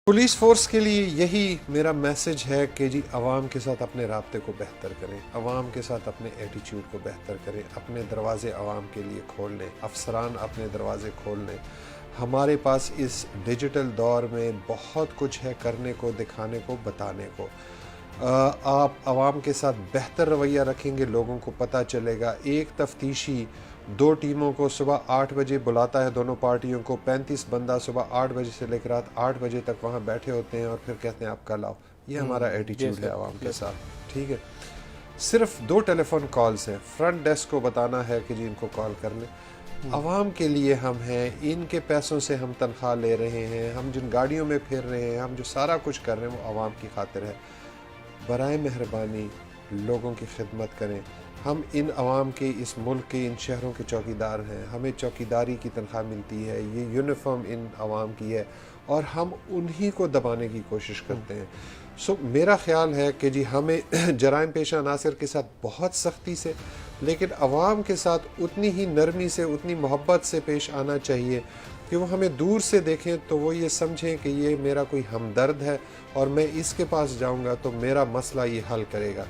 Police force के लिए यही मेरा मैसेज है कि जी आवाम के साथ अपने राब्ते को बेहतर करें, आवाम के साथ अपने एटीट्यूड को बेहतर करें, अपने दरवाज़े आवाम के लिए खोल लें, अफसरान अपने दरवाज़े खोल लें। हमारे पास इस डिजिटल दौर में बहुत कुछ है करने को, दिखाने को, बताने को। आप आवाम के साथ बेहतर रवैया रखेंगे, लोगों को पता चलेगा। एक तफ्तीशी 2 टीमों को सुबह 8 बजे बुलाता है, दोनों पार्टियों को। 35 बंदा सुबह 8 बजे से लेकर रात 8 बजे तक वहाँ बैठे होते हैं और फिर कहते हैं आप कल आओ। ये हमारा एटीट्यूड है आवाम के साथ, ठीक है। सिर्फ 2 टेलीफोन कॉल्स हैं, फ्रंट डेस्क को बताना है कि जी इनको कॉल कर लें। आवाम के लिए हम हैं, इनके पैसों से हम तनख्वाह ले रहे हैं, हम जिन गाड़ियों में फिर रहे हैं, हम जो सारा कुछ कर रहे हैं वो आवाम की खातिर है। बराए मेहरबानी लोगों की खिदमत करें। हम इन आवाम के, इस मुल्क के, इन शहरों के चौकीदार हैं। हमें चौकीदारी की तनख्वाह मिलती है, ये यूनिफॉर्म इन आवाम की है और हम उन्हीं को दबाने की कोशिश करते हैं। मेरा ख़्याल है कि जी हमें जराइम पेशा अनासर के साथ बहुत सख्ती से, लेकिन आवाम के साथ उतनी ही नरमी से, उतनी मोहब्बत से पेश आना चाहिए कि वो हमें दूर से देखें तो वो ये समझें कि ये मेरा कोई हमदर्द है और मैं इसके पास जाऊंगा तो मेरा मसला ये हल करेगा।